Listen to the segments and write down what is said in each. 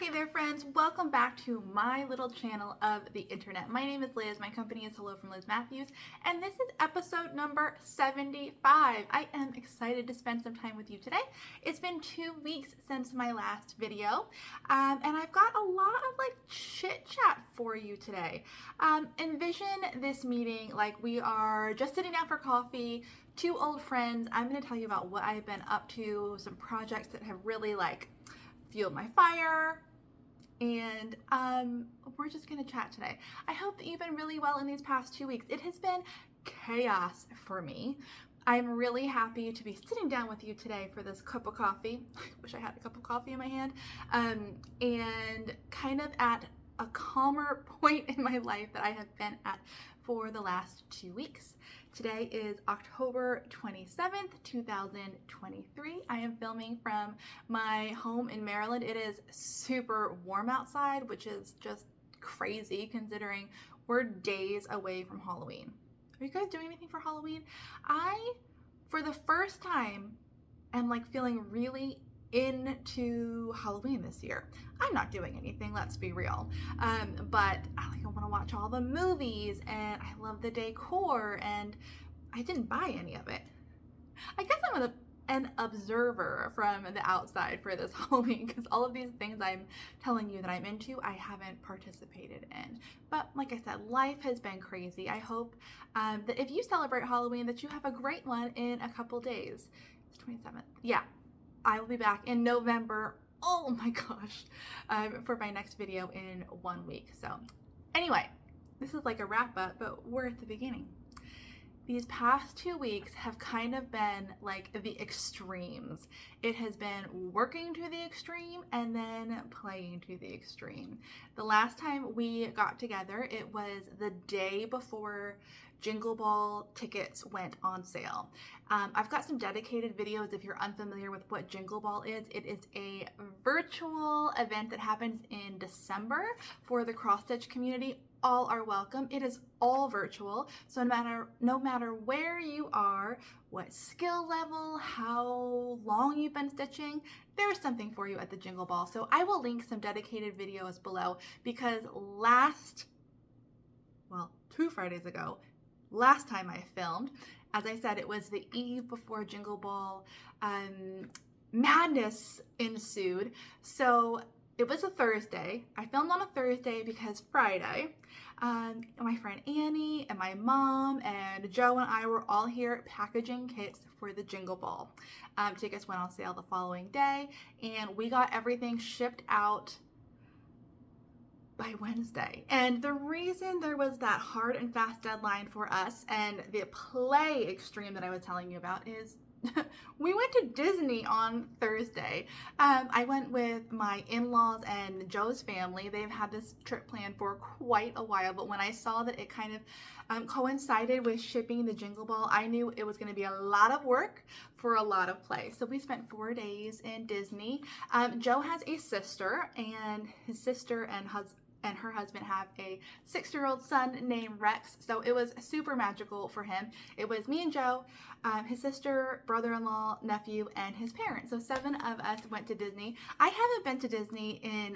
Hey there friends, welcome back to my little channel of the internet. My name is Liz, my company is Hello From Liz Mathews, and this is episode number 75. I am excited to spend some time with you today. It's been 2 weeks since my last video, and I've got a lot of chit chat for you today. Envision this meeting like we are just sitting down for coffee, two old friends. I'm going to tell you about what I've been up to, some projects that have really fueled my fire, and we're just gonna chat today. I hope that you've been really well in these past 2 weeks. It has been chaos for me. I'm really happy to be sitting down with you today for this cup of coffee. I wish I had a cup of coffee in my hand, and kind of at a calmer point in my life that I have been at for the last 2 weeks. Today is October 27th, 2023. I am filming from my home in Maryland. It is super warm outside, which is just crazy considering we're days away from Halloween. Are you guys doing anything for Halloween? I, for the first time, am feeling really into Halloween this year. I'm not doing anything, let's be real, but I want to watch all the movies, and I love the decor, and I didn't buy any of it. I guess I'm an observer from the outside for this Halloween, because all of these things I'm telling you that I'm into, I haven't participated in. But like I said, life has been crazy. I hope that if you celebrate Halloween, that you have a great one in a couple days. It's 27th. Yeah. I will be back in November, oh my gosh, for my next video in 1 week. So anyway, this is a wrap up, but we're at the beginning. These past 2 weeks have kind of been the extremes. It has been working to the extreme and then playing to the extreme. The last time we got together, it was the day before Jingle Ball tickets went on sale. I've got some dedicated videos if you're unfamiliar with what Jingle Ball is. It is a virtual event that happens in December for the cross-stitch community. All are welcome. It is all virtual, so no matter where you are, what skill level, how long you've been stitching, there's something for you at the Jingle Ball. So I will link some dedicated videos below, because 2 Fridays ago, last time I filmed, as I said, it was the eve before Jingle Ball. Madness ensued. So it was a Thursday. I filmed on a Thursday because Friday, my friend Annie and my mom and Joe and I were all here packaging kits for the Jingle Ball. Tickets went on sale the following day, and we got everything shipped out by Wednesday. And the reason there was that hard and fast deadline for us and the play extreme that I was telling you about is we went to Disney on Thursday. I went with my in-laws and Joe's family. They've had this trip planned for quite a while, but when I saw that it kind of coincided with shipping the Jingle Ball, I knew it was going to be a lot of work for a lot of play. So we spent 4 days in Disney. Joe has a sister, and his sister and her husband have a 6-year-old son named Rex, so it was super magical for him. It was me and Joe, his sister, brother-in-law, nephew, and his parents. So 7 of us went to Disney. I haven't been to Disney in,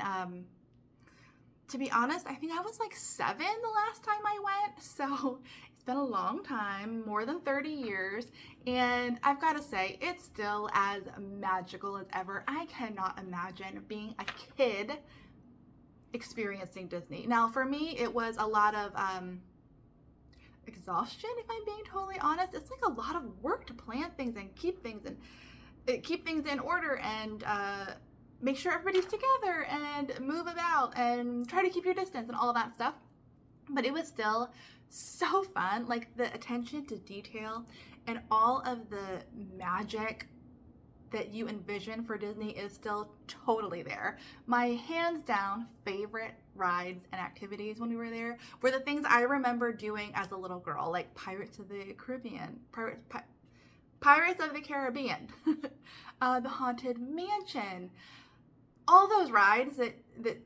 to be honest, I think I was 7 the last time I went, so it's been a long time, more than 30 years, and I've got to say, it's still as magical as ever. I cannot imagine being a kid experiencing Disney. Now for me, it was a lot of exhaustion, if I'm being totally honest. It's a lot of work to plan things and keep things in order, and make sure everybody's together and move about and try to keep your distance and all that stuff. But it was still so fun. The attention to detail and all of the magic that you envision for Disney is still totally there. My hands down favorite rides and activities when we were there were the things I remember doing as a little girl, like Pirates of the Caribbean, the Haunted Mansion, all those rides that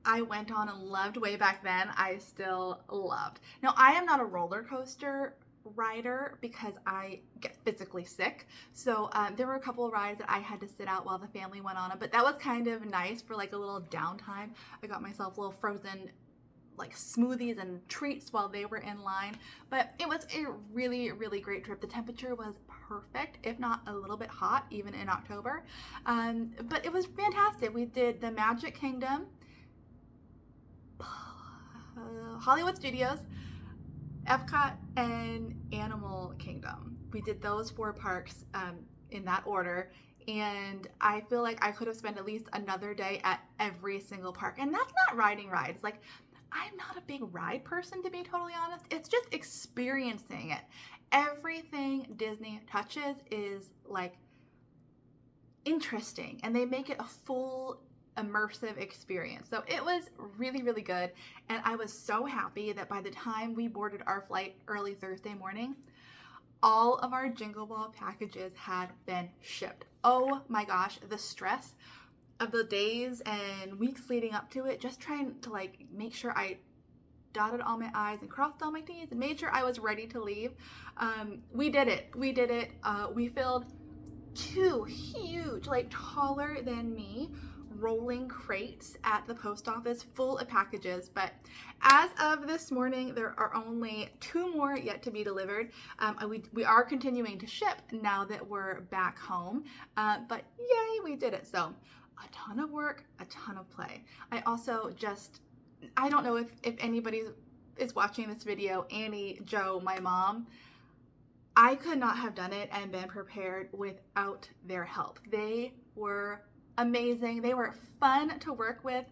I went on and loved way back then, I still loved. Now, I am not a roller coaster rider because I get physically sick. So there were a couple of rides that I had to sit out while the family went on it, but that was kind of nice for like a little downtime. I got myself a little frozen like smoothies and treats while they were in line, but it was a really, really great trip. The temperature was perfect, if not a little bit hot, even in October, but it was fantastic. We did the Magic Kingdom, Hollywood Studios, Epcot, and Animal Kingdom. We did those 4 parks in that order, and I feel like I could have spent at least another day at every single park. And that's not riding rides. Like, I'm not a big ride person, to be totally honest. It's just experiencing it. Everything Disney touches is like interesting, and they make it a full immersive experience. So it was really, really good, and I was so happy that by the time we boarded our flight early Thursday morning, all of our Jingle Ball packages had been shipped. Oh my gosh, the stress of the days and weeks leading up to it, just trying to like make sure I dotted all my I's and crossed all my T's and made sure I was ready to leave. We did it. We filled 2 huge, like taller than me, rolling crates at the post office full of packages. But as of this morning, there are only 2 more yet to be delivered. We are continuing to ship now that we're back home, but yay, we did it. So a ton of work, a ton of play. I also I don't know if anybody is watching this video, Annie, Joe, my mom, I could not have done it and been prepared without their help. They were amazing. They were fun to work with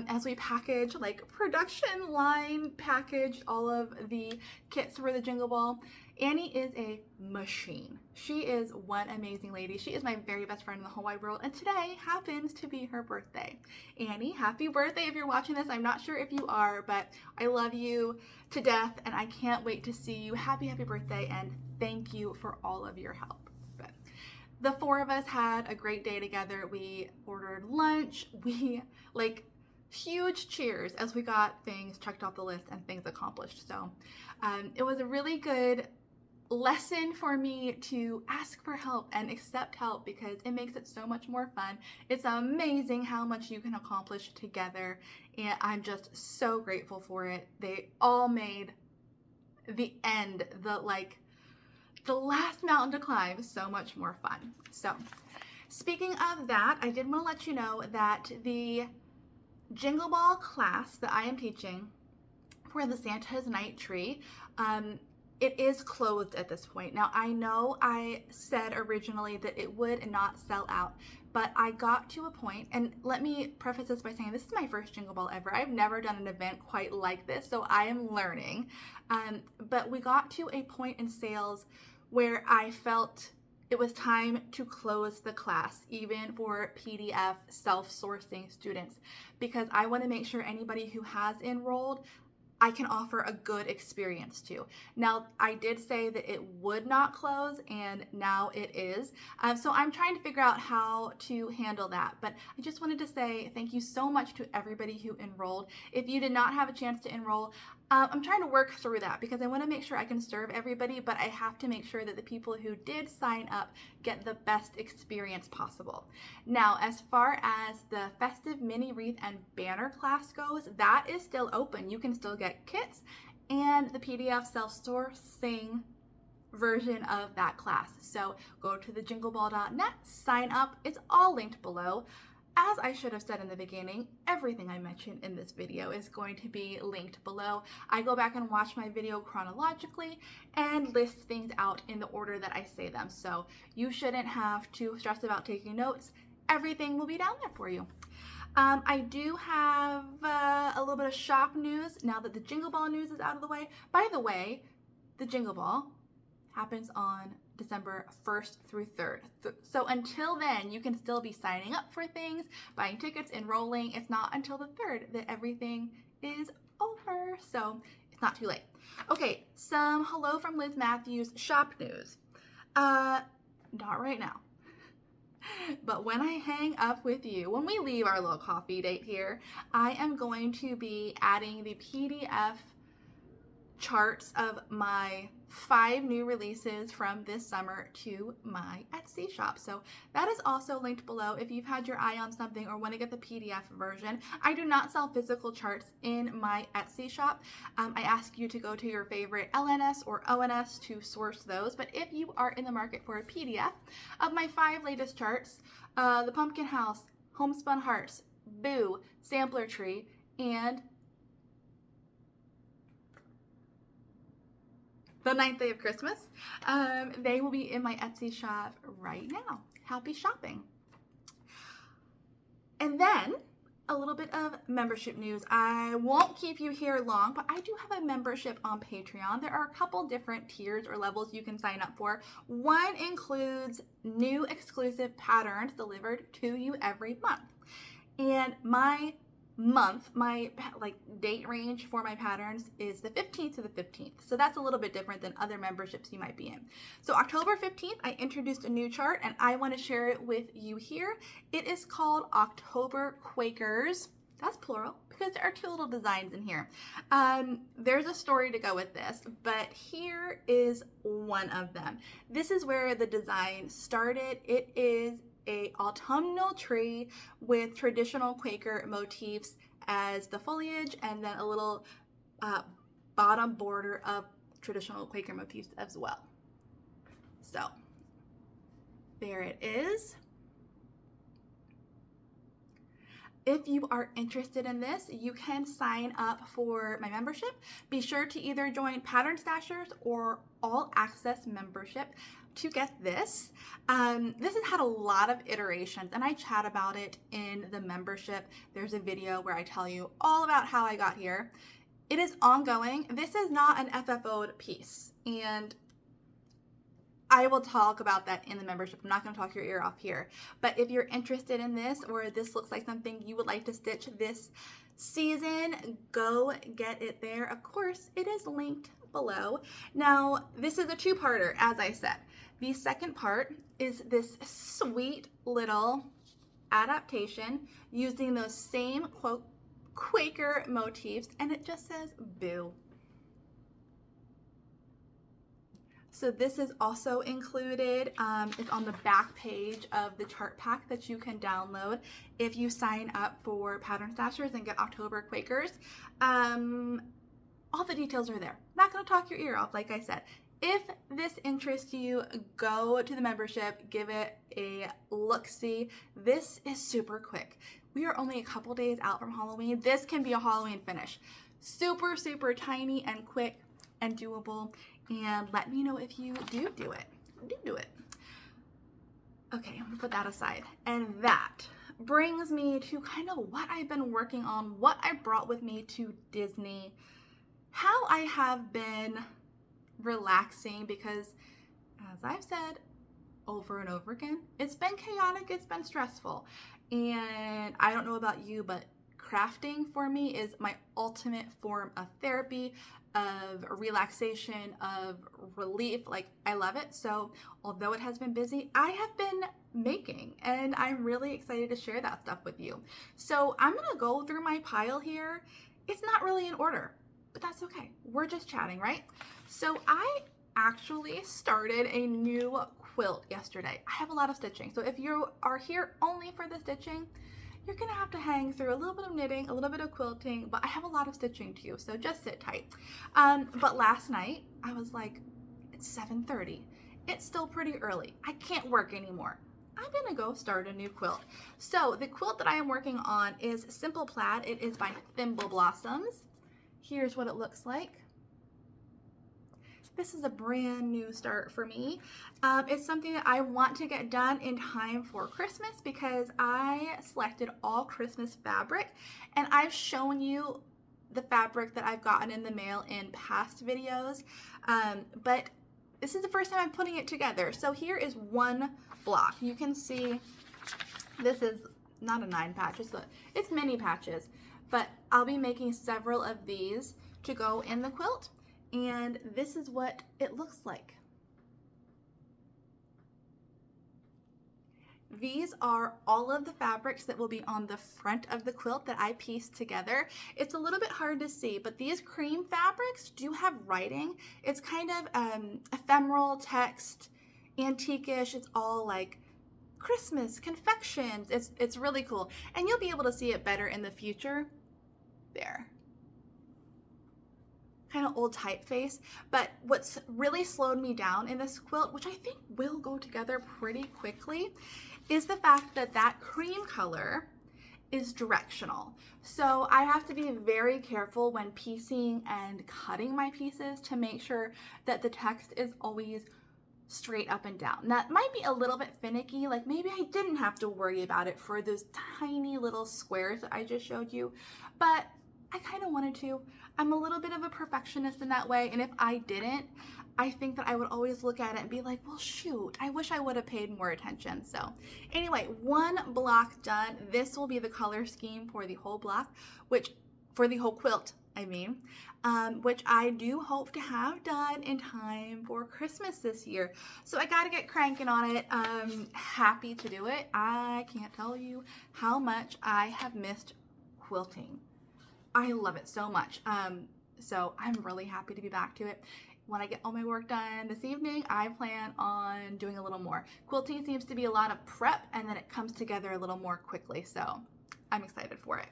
as we package, like production line packaged all of the kits for the Jingle Ball. Annie is a machine. She is one amazing lady. She is my very best friend in the whole wide world, and today happens to be her birthday. Annie, happy birthday if you're watching this. I'm not sure if you are, but I love you to death, and I can't wait to see you. Happy birthday, and thank you for all of your help. But the 4 of us had a great day together. We ordered lunch. We huge cheers as we got things checked off the list and things accomplished. So it was a really good lesson for me to ask for help and accept help, because it makes it so much more fun. It's amazing how much you can accomplish together, and I'm just so grateful for it. They all made the end, the last mountain to climb, so much more fun. So speaking of that, I did want to let you know that the Jingle Ball class that I am teaching for the Santa's Night Tree, it is closed at this point. Now, I know I said originally that it would not sell out, but I got to a point, and let me preface this by saying this is my first Jingle Ball ever. I've never done an event quite like this, so I am learning. But we got to a point in sales where I felt it was time to close the class, even for PDF self-sourcing students, because I want to make sure anybody who has enrolled, I can offer a good experience to. Now, I did say that it would not close, and now it is. So I'm trying to figure out how to handle that. But I just wanted to say thank you so much to everybody who enrolled. If you did not have a chance to enroll, I'm trying to work through that, because I want to make sure I can serve everybody, but I have to make sure that the people who did sign up get the best experience possible. Now, as far as the festive mini wreath and banner class goes, that is still open. You can still get kits and the PDF self-sourcing version of that class. So go to thejingleball.net, sign up. It's all linked below. As I should have said in the beginning, everything I mentioned in this video is going to be linked below. I go back and watch my video chronologically and list things out in the order that I say them. So you shouldn't have to stress about taking notes. Everything will be down there for you. I do have a little bit of shop news now that the Jingle Ball news is out of the way. By the way, the Jingle Ball happens on December 1st through 3rd. So until then, you can still be signing up for things, buying tickets, enrolling. It's not until the 3rd that everything is over. So it's not too late. Okay, some Hello from Liz Mathews shop news. Not right now. But when I hang up with you, when we leave our little coffee date here, I am going to be adding the PDF charts of my 5 new releases from this summer to my Etsy shop. So that is also linked below if you've had your eye on something or want to get the PDF version. I do not sell physical charts in my Etsy shop. I ask you to go to your favorite LNS or ONS to source those. But if you are in the market for a PDF of my 5 latest charts, the Pumpkin House, Homespun Hearts, Boo, Sampler Tree, and the 9th Day of Christmas, they will be in my Etsy shop right now. Happy shopping. And then a little bit of membership news. I won't keep you here long, but I do have a membership on Patreon. There are a couple different tiers or levels you can sign up for. One includes new exclusive patterns delivered to you every month. And my date range for my patterns is the 15th to the 15th. So that's a little bit different than other memberships you might be in. So October 15th, I introduced a new chart and I want to share it with you here. It is called October Quakers. That's plural because there are 2 little designs in here. There's a story to go with this, but here is one of them. This is where the design started. It is a autumnal tree with traditional Quaker motifs as the foliage, and then a little bottom border of traditional Quaker motifs as well. So there it is. If you are interested in this, you can sign up for my membership. Be sure to either join Pattern Stashers or All Access membership to get this. This has had a lot of iterations and I chat about it in the membership. There's a video where I tell you all about how I got here. It is ongoing. This is not an FFO'd piece and I will talk about that in the membership. I'm not going to talk your ear off here. But if you're interested in this or this looks like something you would like to stitch this season, go get it there. Of course, it is linked below. Now, this is a 2-parter, as I said. The second part is this sweet little adaptation using those same, quote, Quaker motifs, and it just says boo. So this is also included. It's on the back page of the chart pack that you can download if you sign up for Pattern Stashers and get October Quakers. All the details are there. Not going to talk your ear off, like I said. If this interests you, go to the membership, give it a look-see. This is super quick. We are only a couple days out from Halloween. This can be a Halloween finish. Super, super tiny and quick and doable. And let me know if you do it. Do it. Okay, I'm gonna put that aside. And that brings me to kind of what I've been working on, what I brought with me to Disney, how I have been relaxing, because as I've said over and over again, it's been chaotic, it's been stressful. And I don't know about you, but crafting for me is my ultimate form of therapy, of relaxation, of relief. Like, I love it. So although it has been busy, I have been making and I'm really excited to share that stuff with you. So I'm gonna go through my pile here. It's not really in order, but that's okay. We're just chatting, right? So I actually started a new quilt yesterday. I have a lot of stitching. So if you are here only for the stitching, you're gonna have to hang through a little bit of knitting, a little bit of quilting, but I have a lot of stitching too, so just sit tight. But last night, I was like, it's 7:30. It's still pretty early. I can't work anymore. I'm gonna go start a new quilt. So the quilt that I am working on is Simple Plaid. It is by Thimble Blossoms. Here's what it looks like. This is a brand new start for me. It's something that I want to get done in time for Christmas because I selected all Christmas fabric and I've shown you the fabric that I've gotten in the mail in past videos, but this is the first time I'm putting it together. So here is one block. You can see this is not a 9 patch, it's mini patches, but I'll be making several of these to go in the quilt. And this is what it looks like. These are all of the fabrics that will be on the front of the quilt that I pieced together. It's a little bit hard to see, but these cream fabrics do have writing. It's kind of ephemeral text, antique-ish. It's all like Christmas confections. It's really cool, and you'll be able to see it better in the future. There. Kind of old typeface, but what's really slowed me down in this quilt, which I think will go together pretty quickly, is the fact that that cream color is directional. So I have to be very careful when piecing and cutting my pieces to make sure that the text is always straight up and down. That might be a little bit finicky, like maybe I didn't have to worry about it for those tiny little squares that I just showed you, but I kind of wanted to. I'm a little bit of a perfectionist in that way, and if I didn't, I think that I would always look at it and be like, well, shoot, I wish I would have paid more attention. So anyway, one block done. This will be the color scheme for the whole block, for the whole quilt, which I do hope to have done in time for Christmas this year. So I got to get cranking on it. Happy to do it. I can't tell you how much I have missed quilting. I love it so much. So I'm really happy to be back to it. When I get all my work done this evening, I plan on doing a little more. Quilting seems to be a lot of prep, and then it comes together a little more quickly. So I'm excited for it.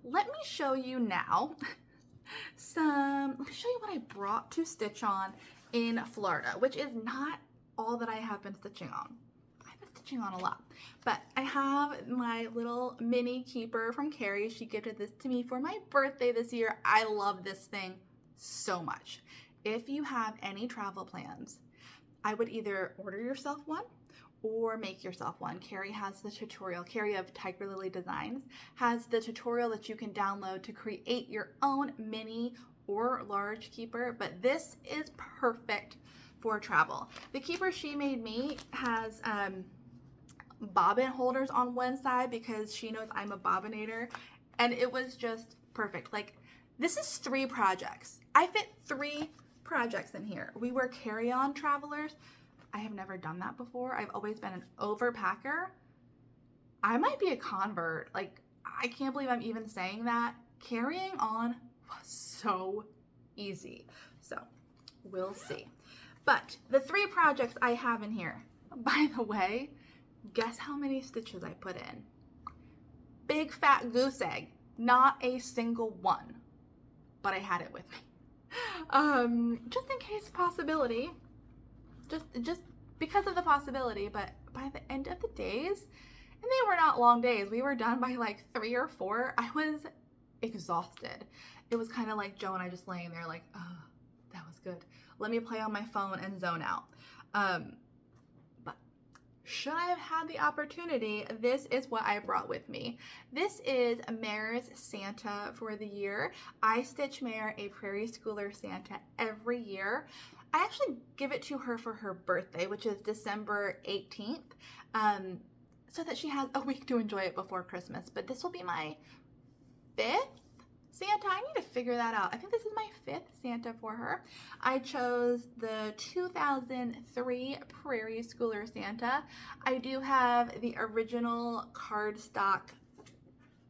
Let me show you now let me show you what I brought to stitch on in Florida, which is not all that I have been stitching on. I've been stitching on a lot, but I have my little mini keeper from Kari. She gifted this to me for my birthday this year. I love this thing so much. If you have any travel plans, I would either order yourself one or make yourself one. Kari has the tutorial. Kari of Tiger Lily Designs has the tutorial that you can download to create your own mini or large keeper, but this is perfect for travel. The keeper she made me has bobbin holders on one side because she knows I'm a bobbinator, and it was just perfect. Like, this is 3 projects. I fit 3 projects in here. We were carry-on travelers. I have never done that before. I've always been an overpacker. I might be a convert. Like, I can't believe I'm even saying that. Carrying on was so easy. So we'll see. But the 3 projects I have in here, by the way, guess how many stitches I put in? Big fat goose egg. Not a single one, but I had it with me. Just in case possibility, just because of the possibility, but by the end of the days, and they were not long days, we were done by like 3 or 4, I was exhausted. It was kind of like Joe and I just laying there like, oh, that was good. Let me play on my phone and zone out. But should I have had the opportunity, this is what I brought with me. This is Mare's Santa for the year. I stitch Mare a Prairie Schooler Santa every year. I actually give it to her for her birthday, which is December 18th, so that she has a week to enjoy it before Christmas. But this will be my 5th Santa. I need to figure that out. I think this is my 5th Santa for her. I chose the 2003 Prairie Schooler Santa. I do have the original cardstock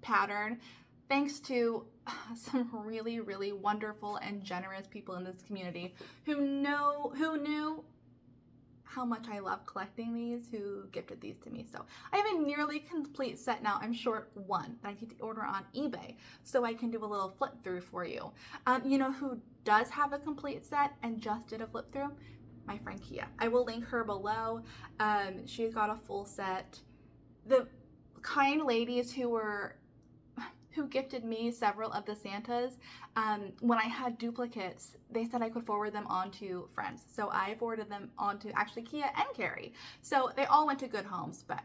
pattern, thanks to some really, really wonderful and generous people in this community who knew how much I love collecting these, who gifted these to me. So I have a nearly complete set now. I'm short 1 that I need to order on eBay so I can do a little flip through for you. You know who does have a complete set and just did a flip through? My friend Kia. I will link her below. She's got a full set. The kind ladies who gifted me several of the Santas, when I had duplicates, they said I could forward them on to friends. So I forwarded them on to actually Kia and Kari. So they all went to good homes, but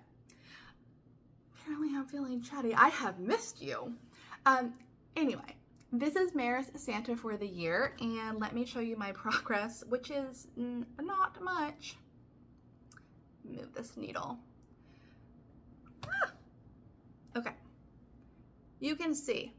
apparently I'm feeling chatty. I have missed you. Anyway, this is Mare's Santa for the year, and let me show you my progress, which is not much. Move this needle. Okay. You can see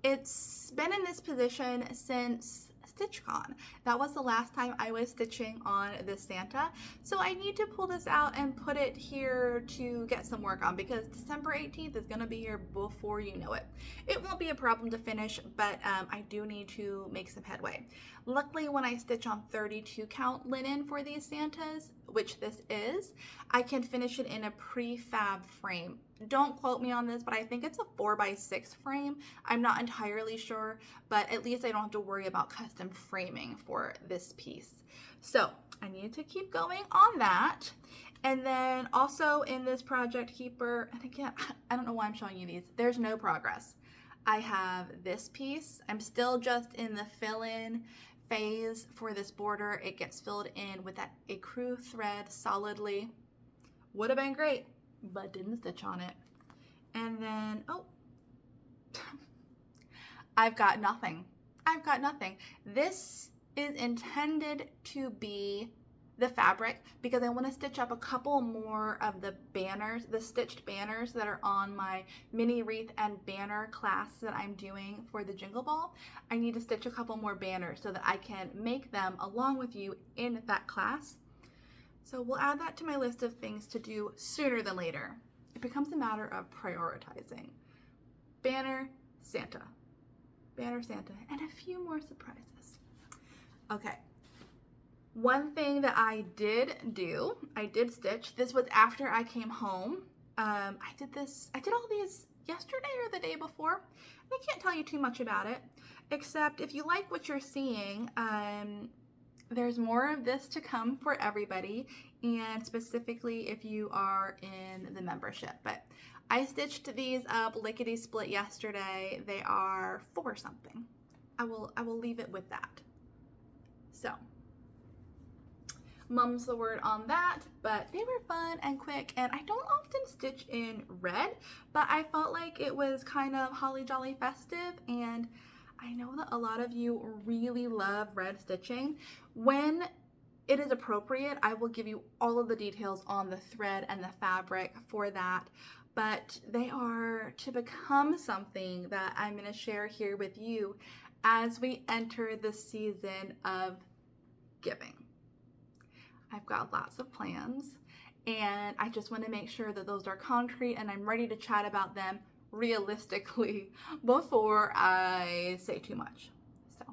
it's been in this position since StitchCon. That was the last time I was stitching on this Santa. So I need to pull this out and put it here to get some work on, because December 18th is going to be here before you know it. It won't be a problem to finish, but I do need to make some headway. Luckily, when I stitch on 32 count linen for these Santas, which this is, I can finish it in a prefab frame. Don't quote me on this, but I think it's a 4x6 frame. I'm not entirely sure, but at least I don't have to worry about custom framing for this piece. So I need to keep going on that. And then also in this project keeper, and again, I don't know why I'm showing you these, there's no progress. I have this piece. I'm still just in the fill-in phase for this border. It gets filled in with that ecru thread solidly. Would have been great, but didn't stitch on it. And then, oh, I've got nothing. I've got nothing. This is intended to be the fabric because I want to stitch up a couple more of the banners, the stitched banners that are on my mini wreath and banner class that I'm doing for the Jingle Ball. I need to stitch a couple more banners so that I can make them along with you in that class. So we'll add that to my list of things to do sooner than later. It becomes a matter of prioritizing. Banner Santa, and a few more surprises. Okay. One thing that I did stitch. This was after I came home. I did all these yesterday or the day before. I can't tell you too much about it, except if you like what you're seeing, there's more of this to come for everybody, and specifically if you are in the membership. But I stitched these up lickety split yesterday. They are 4 something. I will leave it with that. So mum's the word on that, but they were fun and quick, and I don't often stitch in red, but I felt like it was kind of holly jolly festive, and I know that a lot of you really love red stitching. When it is appropriate, I will give you all of the details on the thread and the fabric for that, but they are to become something that I'm going to share here with you as we enter the season of giving. I've got lots of plans, and I just want to make sure that those are concrete and I'm ready to chat about them realistically before I say too much. So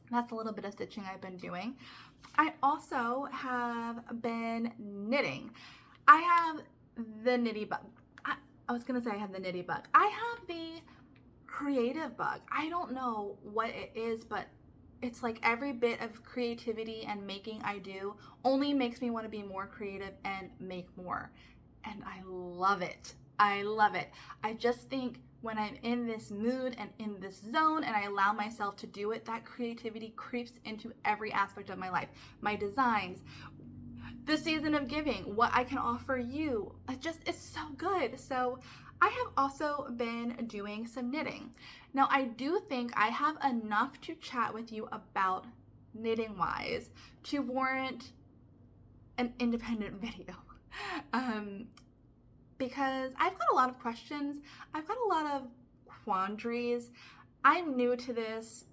that's a little bit of stitching I've been doing. I also have been knitting. I have the nitty bug. I was gonna say I have the nitty bug. I have the creative bug. I don't know what it is, but it's like every bit of creativity and making I do only makes me want to be more creative and make more. And I love it. I love it. I just think when I'm in this mood and in this zone and I allow myself to do it, that creativity creeps into every aspect of my life. My designs, the season of giving, what I can offer you. It's so good. So I have also been doing some knitting. Now, I do think I have enough to chat with you about knitting wise to warrant an independent video. Because I've got a lot of questions. I've got a lot of quandaries. I'm new to this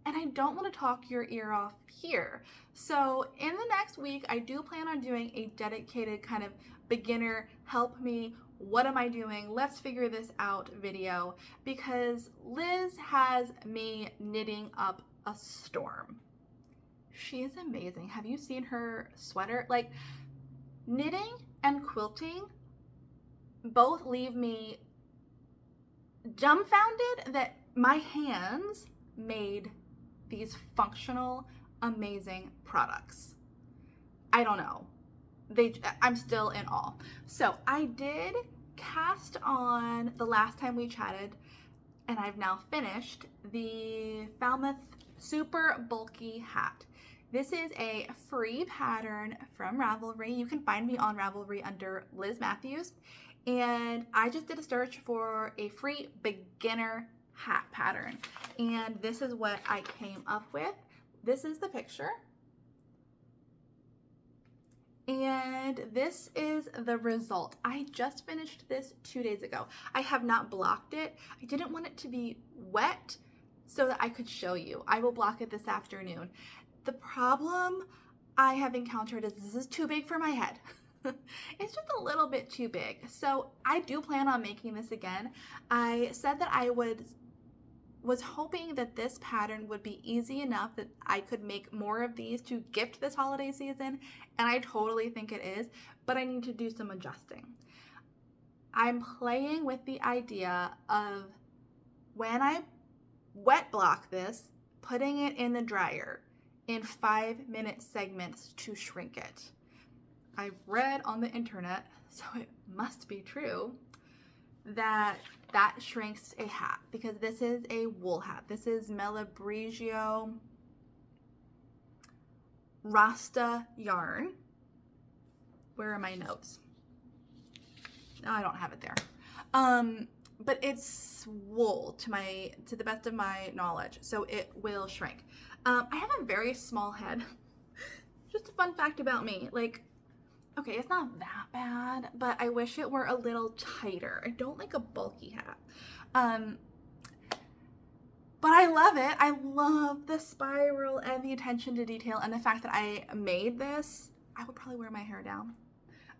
and I don't want to talk your ear off here. So in the next week, I do plan on doing a dedicated kind of beginner help me. What am I doing? Let's figure this out video, because Liz has me knitting up a storm. She is amazing. Have you seen her sweater? Like, knitting and quilting both leave me dumbfounded that my hands made these functional, amazing products. I don't know. I'm still in awe. So I did cast on the last time we chatted, and I've now finished the Falmouth super bulky hat. This is a free pattern from Ravelry. You can find me on Ravelry under Liz Mathews. And I just did a search for a free beginner hat pattern. And this is what I came up with. This is the picture. And this is the result. I just finished this 2 days ago. I have not blocked it. I didn't want it to be wet, so that I could show you. I will block it this afternoon. The problem I have encountered is this is too big for my head. It's just a little bit too big. So I do plan on making this again. I said that I was hoping that this pattern would be easy enough that I could make more of these to gift this holiday season, and I totally think it is, but I need to do some adjusting. I'm playing with the idea of when I wet block this, putting it in the dryer in 5-minute segments to shrink it. I've read on the internet, so it must be true, that shrinks a hat, because this is a wool hat. This is Malabrigo Rasta yarn. Where are my notes? No, I don't have it there. But it's wool to the best of my knowledge, so it will shrink. I have a very small head. Just a fun fact about me, like, okay, it's not that bad, but I wish it were a little tighter. I don't like a bulky hat. But I love it. I love the spiral and the attention to detail, and the fact that I made this. I would probably wear my hair down.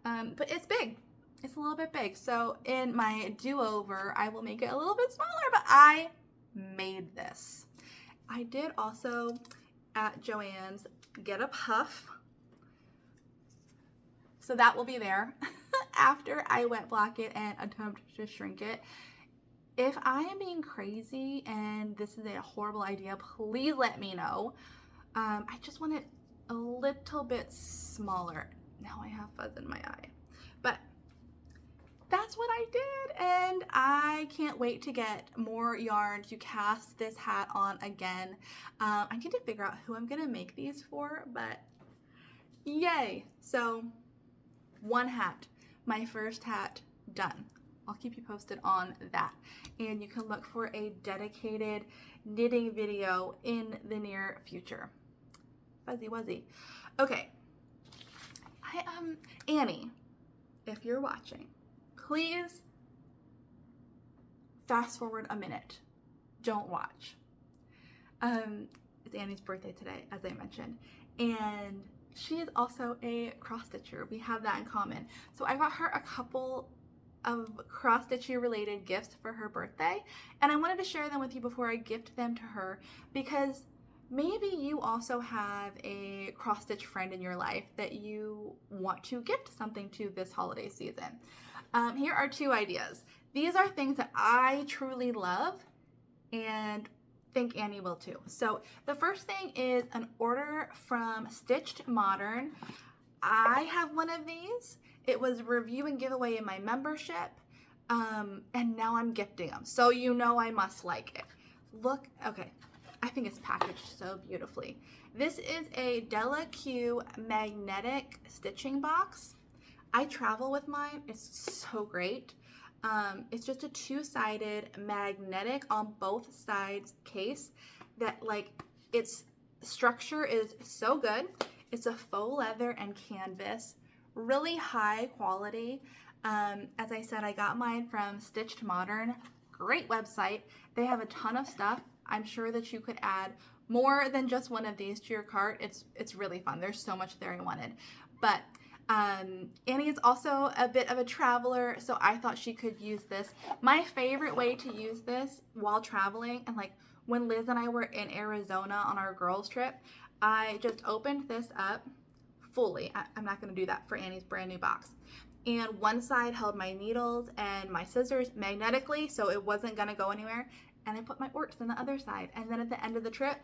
But it's big. It's a little bit big. So in my do-over, I will make it a little bit smaller, but I made this. I did also at Joann's get a puff. So that will be there after I wet block it and attempt to shrink it. If I am being crazy and this is a horrible idea, please let me know. I just want it a little bit smaller. Now I have fuzz in my eye. But that's what I did, and I can't wait to get more yarn to cast this hat on again. I need to figure out who I'm gonna make these for, but yay. So one hat, my first hat done. I'll keep you posted on that. And you can look for a dedicated knitting video in the near future. Fuzzy wuzzy. Okay. Annie, if you're watching, please fast forward a minute. Don't watch. It's Annie's birthday today, as I mentioned. And she is also a cross-stitcher. We have that in common. So I got her a couple of cross-stitcher related gifts for her birthday, and I wanted to share them with you before I gift them to her, because maybe you also have a cross-stitch friend in your life that you want to gift something to this holiday season. Here are two ideas. These are things that I truly love and think Annie will too. So the first thing is an order from Stitched Modern. I have one of these. It was review and giveaway in my membership, and now I'm gifting them. So you know I must like it. Look, okay, I think it's packaged so beautifully. This is a Della Q magnetic stitching box. I travel with mine. It's so great. It's just a two-sided magnetic on both sides case that, like, its structure is so good. It's a faux leather and canvas, really high quality. As I said, I got mine from Stitched Modern. Great website. They have a ton of stuff. I'm sure that you could add more than just one of these to your cart. It's really fun. There's so much there I wanted. But Annie is also a bit of a traveler, so I thought she could use this. My favorite way to use this while traveling, and like when Liz and I were in Arizona on our girls trip, I just opened this up fully. I'm not going to do that for Annie's brand new box. And one side held my needles and my scissors magnetically, so it wasn't going to go anywhere. And I put my orts in the other side. And then at the end of the trip,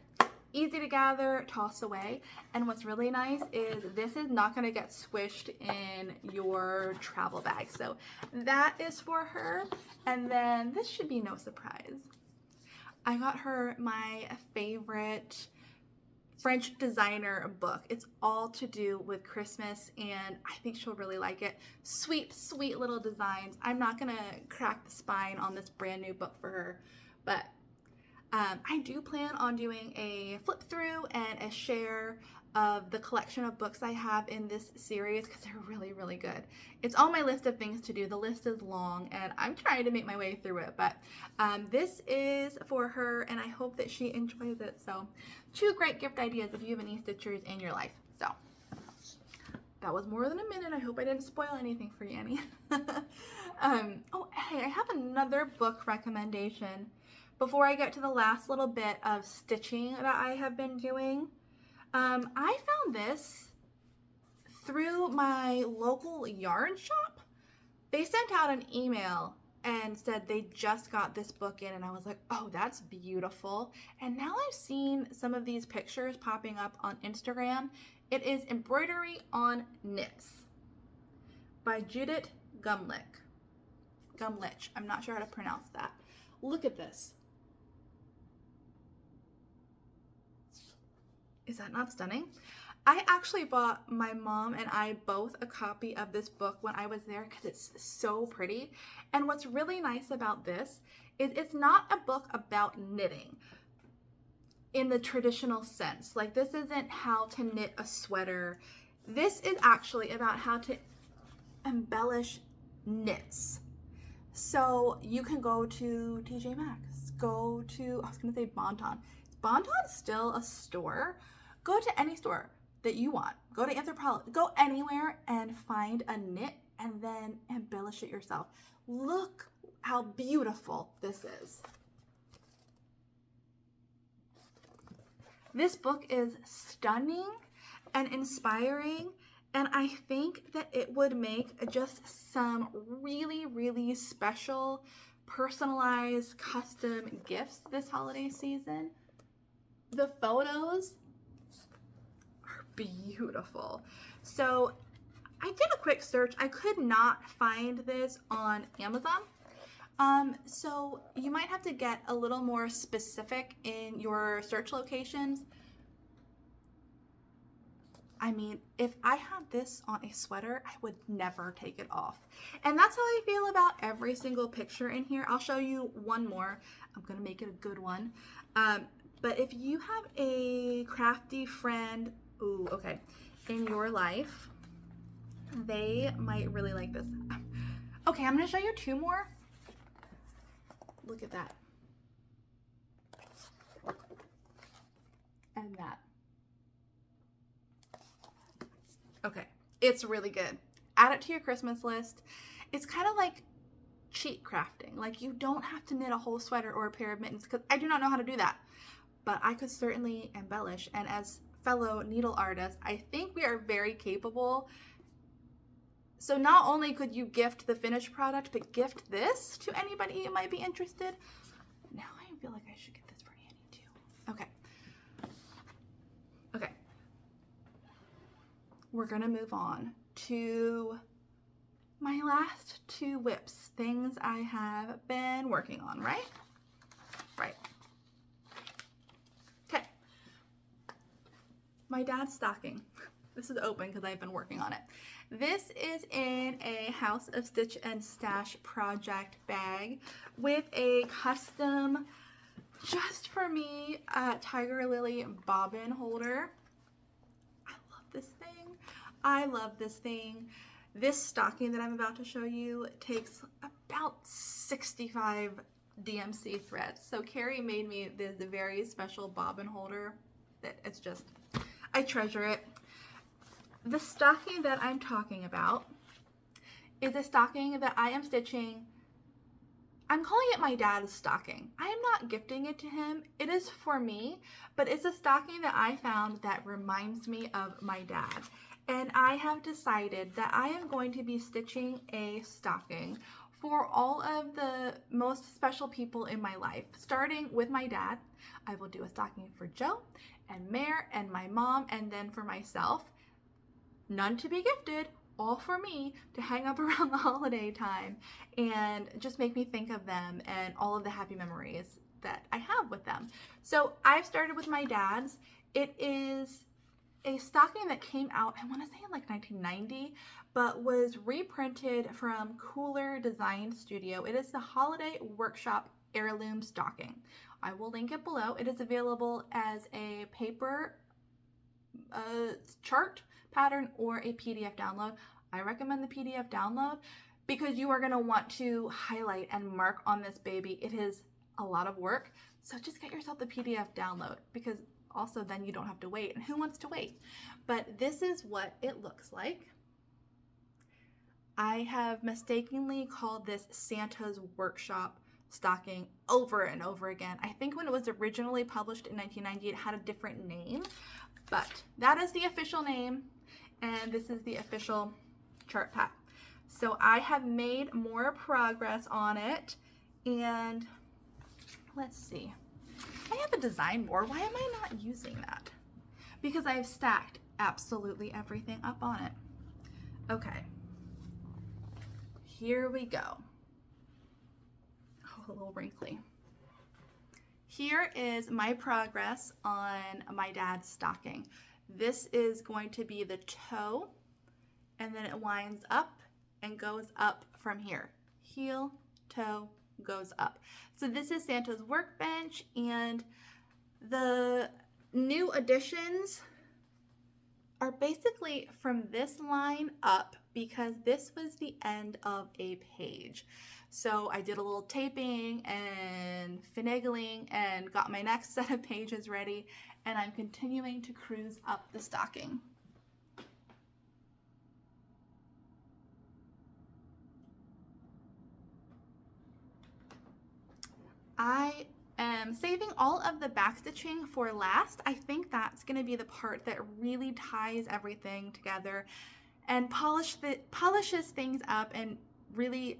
easy to gather, toss away. And what's really nice is this is not going to get squished in your travel bag. So that is for her. And then this should be no surprise. I got her my favorite French designer book. It's all to do with Christmas, and I think she'll really like it. Sweet, sweet little designs. I'm not going to crack the spine on this brand new book for her, but I do plan on doing a flip through and a share of the collection of books I have in this series because they're really, really good. It's on my list of things to do. The list is long and I'm trying to make my way through it, but this is for her and I hope that she enjoys it. So 2 great gift ideas if you have any stitchers in your life. So that was more than a minute. I hope I didn't spoil anything for you, Annie. Oh, hey, I have another book recommendation before I get to the last little bit of stitching that I have been doing. I found this through my local yarn shop. They sent out an email and said they just got this book in, and I was like, oh, that's beautiful. And now I've seen some of these pictures popping up on Instagram. It is Embroidery on Knits by Judith Gumlich. I'm not sure how to pronounce that. Look at this. Is that not stunning? I actually bought my mom and I both a copy of this book when I was there because it's so pretty. And what's really nice about this is it's not a book about knitting in the traditional sense. Like, this isn't how to knit a sweater. This is actually about how to embellish knits. So you can go to TJ Maxx, go to, I was gonna say Bon-Ton. Is Bon-Ton still a store? Go to any store that you want. Go to Anthropologie, go anywhere and find a knit and then embellish it yourself. Look how beautiful this is. This book is stunning and inspiring, and I think that it would make just some really, really special, personalized, custom gifts this holiday season. The photos are beautiful. So I did a quick search. I could not find this on Amazon. So you might have to get a little more specific in your search locations. I mean, if I had this on a sweater, I would never take it off. And that's how I feel about every single picture in here. I'll show you one more. I'm gonna make it a good one. But if you have a crafty friend, in your life, they might really like this. Okay, I'm gonna show you 2 more. Look at that. And that. Okay, it's really good. Add it to your Christmas list. It's kind of like cheat crafting. Like, you don't have to knit a whole sweater or a pair of mittens, because I do not know how to do that. But I could certainly embellish. And as fellow needle artists, I think we are very capable. So not only could you gift the finished product, but gift this to anybody who might be interested. Now I feel like I should get this for Annie too. Okay. Okay. We're gonna move on to my last 2 WIPs, things I have been working on, right? Right. Okay. My dad's stocking. This is open because I've been working on it. This is in a House of Stitch and Stash project bag with a custom, just for me, Tiger Lily bobbin holder. I love this thing. I love this thing. This stocking that I'm about to show you takes about 65 DMC threads. So Kari made me this very special bobbin holder that it's just, I treasure it. The stocking that I'm talking about is a stocking that I am stitching. I'm calling it my dad's stocking. I am not gifting it to him. It is for me, but it's a stocking that I found that reminds me of my dad. And I have decided that I am going to be stitching a stocking for all of the most special people in my life. Starting with my dad, I will do a stocking for Joe and Mare and my mom, and then for myself. None to be gifted, all for me to hang up around the holiday time and just make me think of them and all of the happy memories that I have with them. So I've started with my dad's. It is a stocking that came out, I want to say in like 1990, but was reprinted from Cooler Design Studio. It is the Holiday Workshop Heirloom Stocking. I will link it below. It is available as a paper a chart pattern or a PDF download, I recommend the PDF download because you are going to want to highlight and mark on this baby. It is a lot of work. So just get yourself the PDF download because also then you don't have to wait. And who wants to wait? But this is what it looks like. I have mistakenly called this Santa's Workshop stocking over and over again. I think when it was originally published in 1990, it had a different name, but that is the official name, and this is the official chart pack. So I have made more progress on it, and let's see. I have a design board. Why am I not using that? Because I've stacked absolutely everything up on it. Okay. Here we go. Oh, a little wrinkly. Here is my progress on my dad's stocking. This is going to be the toe, and then it winds up and goes up from here. Heel, toe, goes up. So this is Santa's workbench, and the new additions are basically from this line up because this was the end of a page. So I did a little taping and finagling and got my next set of pages ready, and I'm continuing to cruise up the stocking. I am saving all of the backstitching for last. I think that's going to be the part that really ties everything together and polishes things up and really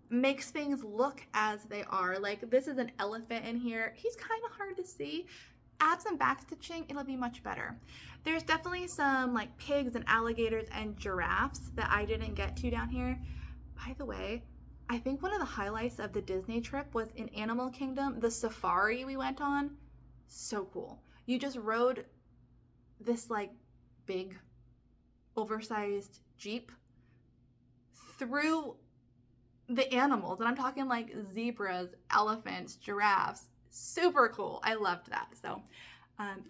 makes things look as they are. Like this is an elephant in here. He's kind of hard to see. Add some backstitching, it'll be much better. There's definitely some like pigs and alligators and giraffes that I didn't get to down here. By the way, I think one of the highlights of the Disney trip was in Animal Kingdom, the safari we went on. So cool. You just rode this like big oversized Jeep through the animals, and I'm talking like zebras, elephants, giraffes. Super cool. I loved that. So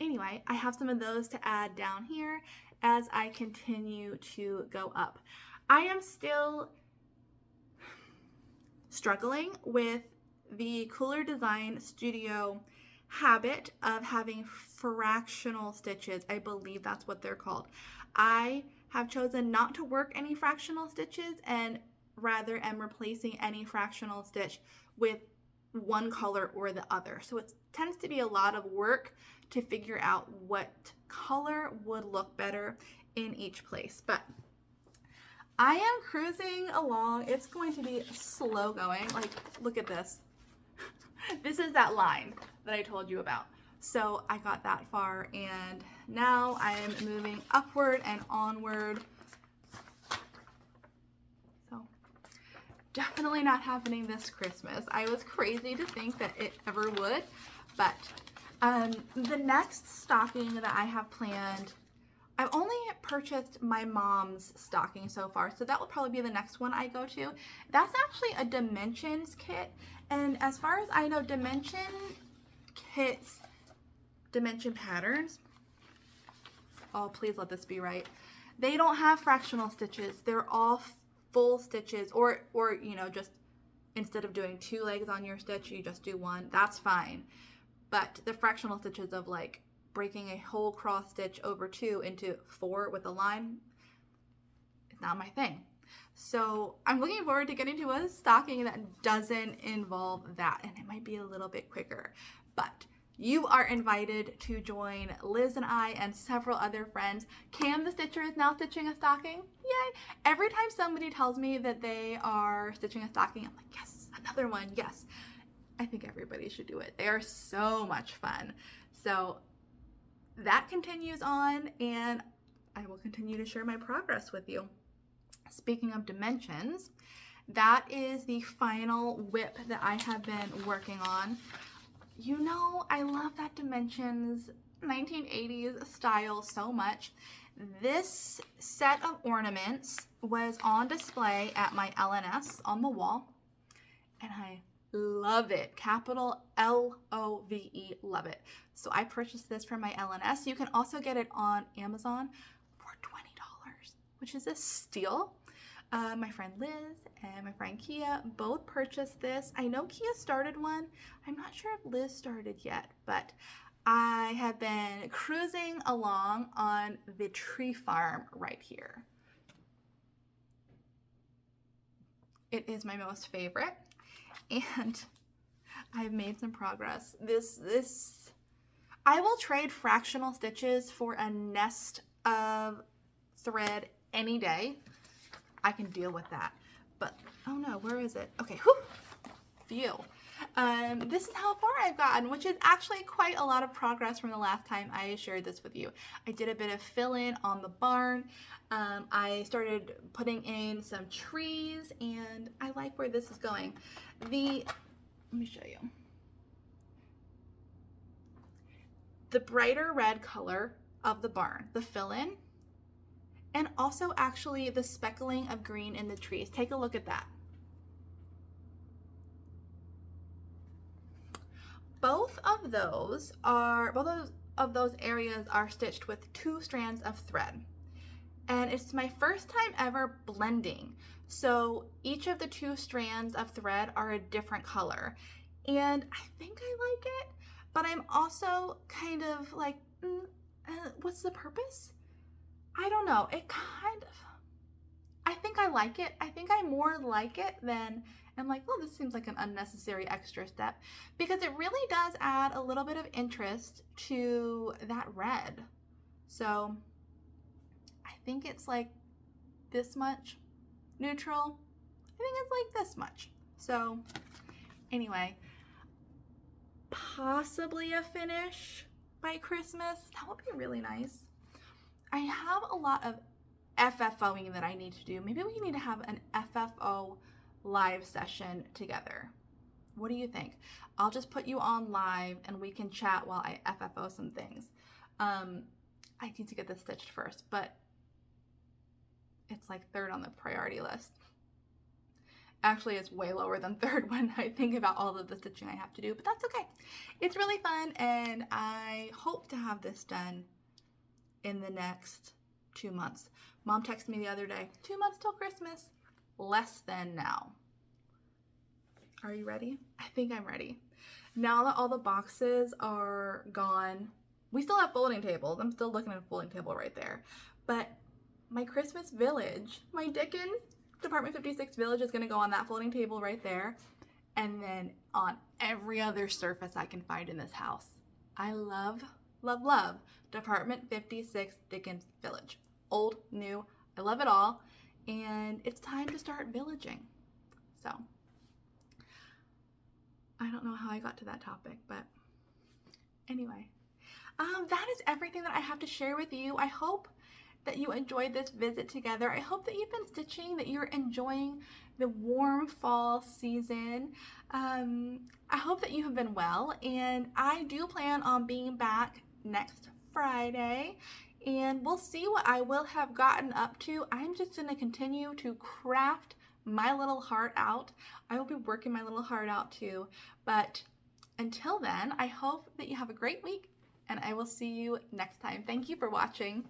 anyway, I have some of those to add down here as I continue to go up. I am still struggling with the Cooler Design Studio habit of having fractional stitches. I believe that's what they're called. I have chosen not to work any fractional stitches and rather am replacing any fractional stitch with one color or the other. So it tends to be a lot of work to figure out what color would look better in each place. But I am cruising along. It's going to be slow going. Like, look at this. This is that line that I told you about. So I got that far, and now I am moving upward and onward. So definitely not happening this Christmas. I was crazy to think that it ever would, but the next stocking that I have planned, I've only purchased my mom's stocking so far, so that will probably be the next one I go to. That's actually a dimensions kit, and as far as I know, dimension kits, dimension patterns, oh please let this be right, they don't have fractional stitches. They're all full stitches, or you know, just instead of doing 2 legs on your stitch, you just do 1. That's fine. But the fractional stitches of like breaking a whole cross stitch over 2 into 4 with a line, it's not my thing. So I'm looking forward to getting to a stocking that doesn't involve that, and it might be a little bit quicker. But you are invited to join Liz and I and several other friends. Cam the Stitcher is now stitching a stocking. Yay! Every time somebody tells me that they are stitching a stocking, I'm like, yes, another one, yes. I think everybody should do it. They are so much fun. So that continues on, and I will continue to share my progress with you. Speaking of dimensions, that is the final WIP that I have been working on. You know, I love that Dimensions 1980s style so much. This set of ornaments was on display at my LNS on the wall, and I love it. Capital Love, love it. So I purchased this from my LNS. You can also get it on Amazon for $20, which is a steal. My friend Liz and my friend Kia both purchased this. I know Kia started one. I'm not sure if Liz started yet, but I have been cruising along on the tree farm right here. It is my most favorite, and I've made some progress. I will trade fractional stitches for a nest of thread any day. I can deal with that. But, oh no, where is it? Okay, whew, phew. This is how far I've gotten, which is actually quite a lot of progress from the last time I shared this with you. I did a bit of fill-in on the barn. I started putting in some trees, and I like where this is going. Let me show you. The brighter red color of the barn, the fill-in, and also actually the speckling of green in the trees. Take a look at that. Both of those areas are stitched with 2 strands of thread. And it's my first time ever blending. So each of the 2 strands of thread are a different color. And I think I like it, but I'm also kind of like, what's the purpose? I don't know. I think I like it. I think I more like it than I'm like, oh, this seems like an unnecessary extra step, because it really does add a little bit of interest to that red. So I think it's like this much neutral. I think it's like this much. So anyway, possibly a finish by Christmas. That would be really nice. I have a lot of FFOing that I need to do. Maybe we need to have an FFO live session together. What do you think? I'll just put you on live and we can chat while I FFO some things. I need to get this stitched first, but it's like 3rd on the priority list. Actually, it's way lower than 3rd when I think about all of the stitching I have to do, but that's okay. It's really fun, and I hope to have this done in the next 2 months. Mom texted me the other day, 2 months till Christmas, less than now. Are you ready? I think I'm ready. Now that all the boxes are gone, we still have folding tables. I'm still looking at a folding table right there. But my Christmas village, my Dickens Department 56 village is gonna go on that folding table right there. And then on every other surface I can find in this house. I love, love, love Department 56 Dickens Village. Old, new, I love it all. And it's time to start villaging. So, I don't know how I got to that topic, but anyway. That is everything that I have to share with you. I hope that you enjoyed this visit together. I hope that you've been stitching, that you're enjoying the warm fall season. I hope that you have been well, and I do plan on being back next Friday, and we'll see what I will have gotten up to. I'm just going to continue to craft my little heart out. I will be working my little heart out too, but until then, I hope that you have a great week, and I will see you next time. Thank you for watching.